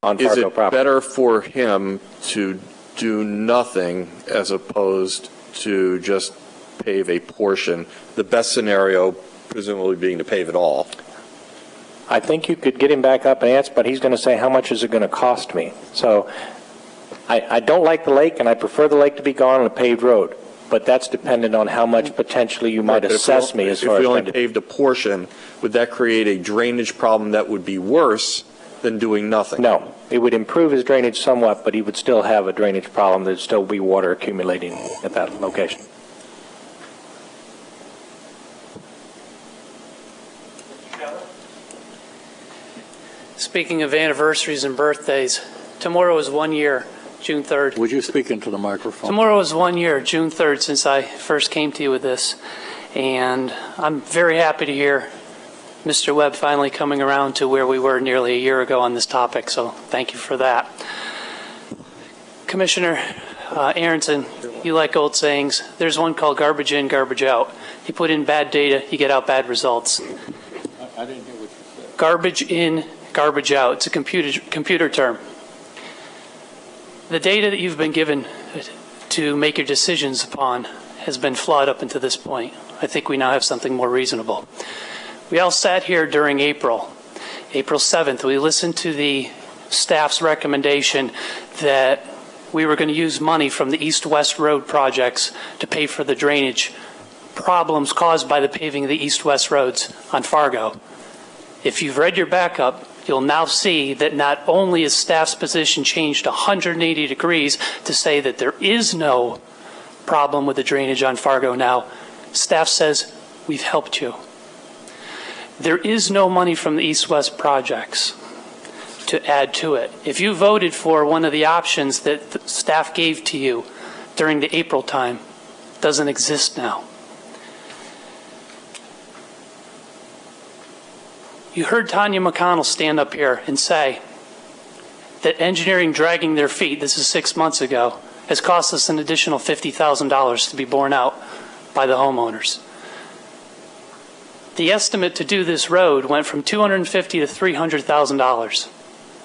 on Is Fargo it property. better for him to do nothing as opposed to just pave a portion? The best scenario, presumably, being to pave it all. I think you could get him back up and answer, but he's going to say, how much is it going to cost me? So I don't like the lake, and I prefer the lake to be gone on a paved road, but that's dependent on how much potentially you might assess me as far as... If we only paved a portion, would that create a drainage problem that would be worse than doing nothing? No. It would improve his drainage somewhat, but he would still have a drainage problem. There'd still be water accumulating at that location. Speaking of anniversaries and birthdays, tomorrow is 1 year, June 3rd. Would you speak into the microphone? Tomorrow is 1 year, June 3rd, since I first came to you with this. And I'm very happy to hear Mr. Webb finally coming around to where we were nearly a year ago on this topic, so thank you for that. Commissioner Aronson, you like old sayings. There's one called garbage in, garbage out. You put in bad data, you get out bad results. I didn't hear what you said. Garbage in, garbage out. It's a computer term. The data that you've been given to make your decisions upon has been flawed up until this point. I think we now have something more reasonable. We all sat here during April 7th. We listened to the staff's recommendation that we were going to use money from the east-west road projects to pay for the drainage problems caused by the paving of the east-west roads on Fargo. If you've read your backup, you'll now see that not only is staff's position changed 180 degrees to say that there is no problem with the drainage on Fargo now, staff says, we've helped you. There is no money from the east-west projects to add to it. If you voted for one of the options that the staff gave to you during the April time, it doesn't exist now. You heard Tanya McConnell stand up here and say that engineering dragging their feet, this is 6 months ago, has cost us an additional $50,000 to be borne out by the homeowners. The estimate to do this road went from $250,000 to $300,000.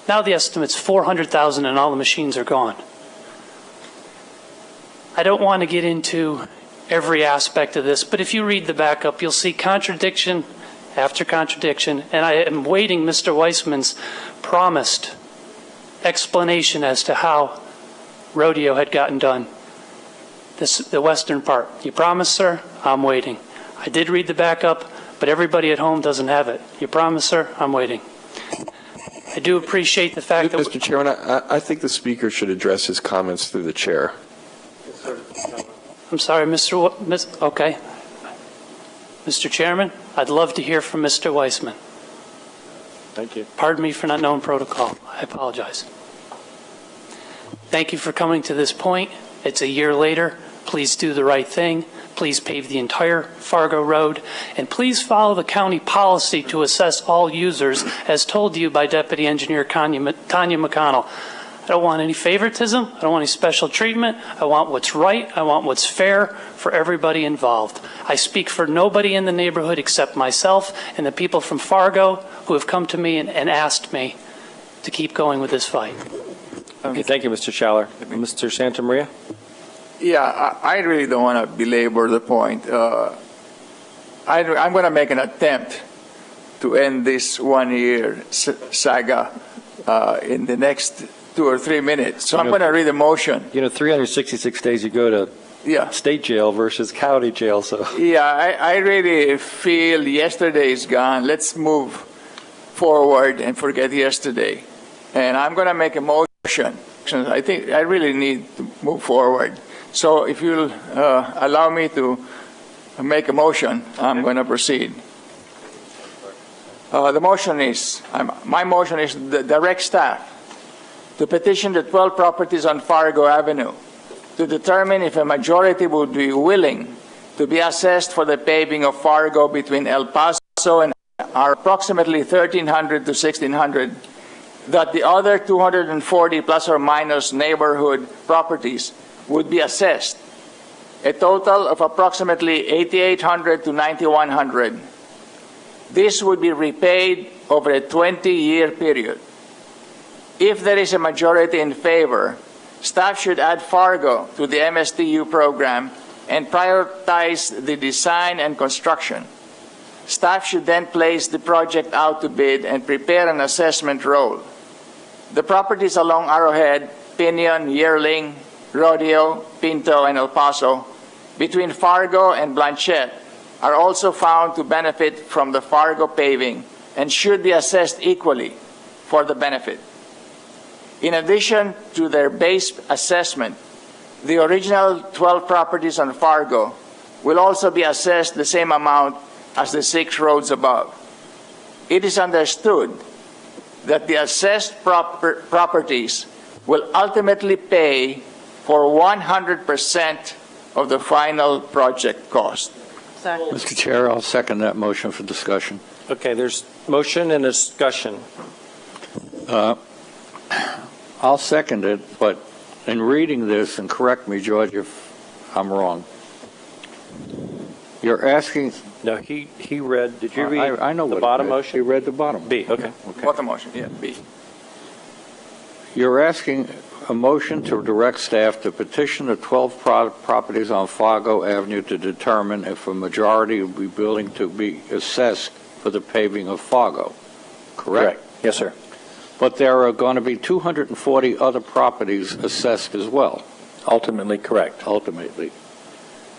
Now the estimate's $400,000 and all the machines are gone. I don't want to get into every aspect of this, but if you read the backup, you'll see contradiction after contradiction, and I am waiting Mr. Weissman's promised explanation as to how Rodeo had gotten done. The western part. You promise, sir? I'm waiting. I did read the backup, but everybody at home doesn't have it. You promise, sir? I'm waiting. I do appreciate the fact that... Mr. Chairman, I think the Speaker should address his comments through the Chair. I'm sorry, okay. Mr. Chairman, I'd love to hear from Mr. Weissman. Thank you. Pardon me for not knowing protocol. I apologize. Thank you for coming to this point. It's a year later. Please do the right thing. Please pave the entire Fargo Road. And please follow the county policy to assess all users, as told to you by Deputy Engineer Tanya McConnell. I don't want any favoritism. I don't want any special treatment. I want what's right. I want what's fair for everybody involved. I speak for nobody in the neighborhood except myself and the people from Fargo who have come to me and asked me to keep going with this fight. Okay, thank you, Mr. Schaller. Mr. Santamaria? Yeah, I really don't want to belabor the point. I'm going to make an attempt to end this 1 year saga in the next 2 or 3 minutes. So I'm going to read a motion. 366 days you go to state jail versus county jail. So yeah, I really feel yesterday is gone. Let's move forward and forget yesterday. And I'm going to make a motion. I think I really need to move forward. So if you'll allow me to make a motion, I'm going to proceed. The motion is, my motion is to direct staff to petition the 12 properties on Fargo Avenue to determine if a majority would be willing to be assessed for the paving of Fargo between El Paso and our approximately 1,300 to 1,600, that the other 240 plus or minus neighborhood properties would be assessed, a total of approximately 8,800 to 9,100. This would be repaid over a 20-year period. If there is a majority in favor, staff should add Fargo to the MSTU program and prioritize the design and construction. Staff should then place the project out to bid and prepare an assessment roll. The properties along Arrowhead, Pinion, Yearling, Rodeo, Pinto, and El Paso, between Fargo and Blanchette, are also found to benefit from the Fargo paving and should be assessed equally for the benefit. In addition to their base assessment, the original 12 properties on Fargo will also be assessed the same amount as the 6 roads above. It is understood that the assessed properties will ultimately pay for 100% of the final project cost. Mr. Chair, I'll second that motion for discussion. Okay, there's motion and discussion. I'll second it, but in reading this, and correct me, George, if I'm wrong, you're asking... No, he read, did you read I know the what bottom it read. motion? He read the bottom. B, okay. Bottom motion, yeah, B. You're asking a motion to direct staff to petition the 12 properties on Fargo Avenue to determine if a majority will be willing to be assessed for the paving of Fargo, correct? Yes, sir. But there are going to be 240 other properties assessed as well. Ultimately correct. Ultimately.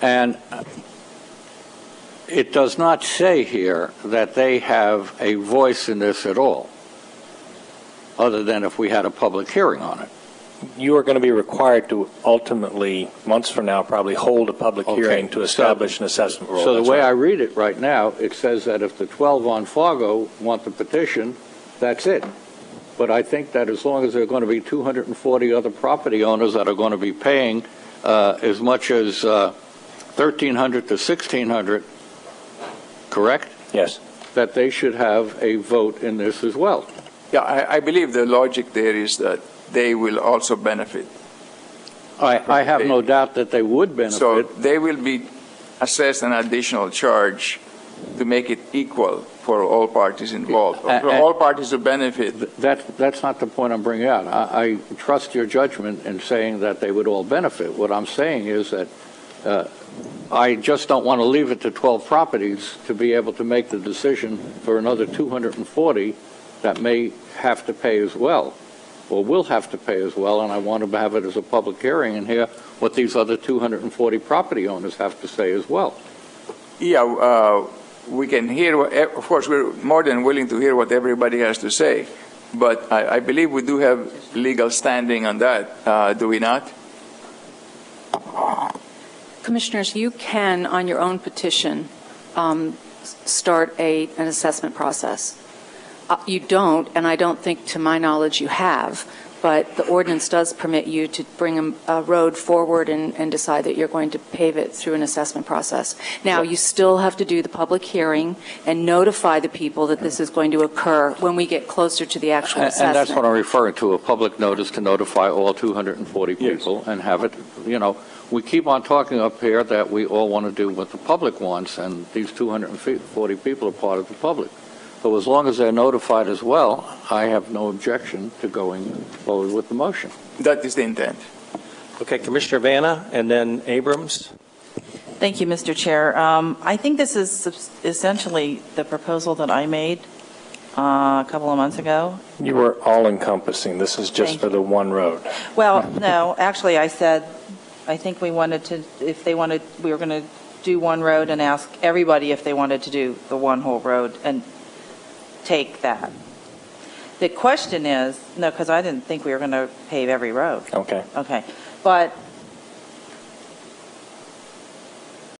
And it does not say here that they have a voice in this at all, other than if we had a public hearing on it. You are going to be required to ultimately, months from now, probably hold a public Okay. hearing to establish an assessment rule. So the That's way right. I read it right now, it says that if the 12 on Fargo want the petition, that's it. But I think that as long as there are going to be 240 other property owners that are going to be paying as much as $1,300 to $1,600, correct? Yes. That they should have a vote in this as well. Yeah, I believe the logic there is that they will also benefit. I have no doubt that they would benefit. So they will be assessed an additional charge to make it equal for all parties involved, for all parties to benefit. That's not the point I'm bringing out. I trust your judgment in saying that they would all benefit. What I'm saying is that I just don't want to leave it to 12 properties to be able to make the decision for another 240 that may have to pay as well, or will have to pay as well, and I want to have it as a public hearing and hear what these other 240 property owners have to say as well. Yeah, we can hear, of course, we're more than willing to hear what everybody has to say, but I believe we do have legal standing on that, do we not? Commissioners, you can, on your own petition, start an assessment process. You don't, and I don't think, to my knowledge, you have, but the ordinance does permit you to bring a road forward and decide that you're going to pave it through an assessment process. Now, you still have to do the public hearing and notify the people that this is going to occur when we get closer to the actual assessment. And that's what I'm referring to, a public notice to notify all 240 people and have it, we keep on talking up here that we all want to do what the public wants, and these 240 people are part of the public. So as long as they're notified as well, I have no objection to going forward with the motion. That is the intent. Okay, Commissioner Vanna, and then Abrams. Thank you, Mr. Chair. I think this is essentially the proposal that I made a couple of months ago. You were all-encompassing. This is just Thank for the one road. Well, no, actually, I said, I think we wanted to, if they wanted, we were going to do one road and ask everybody if they wanted to do the one whole road and take that. The question is, no, because I didn't think we were going to pave every road. Okay. Okay. But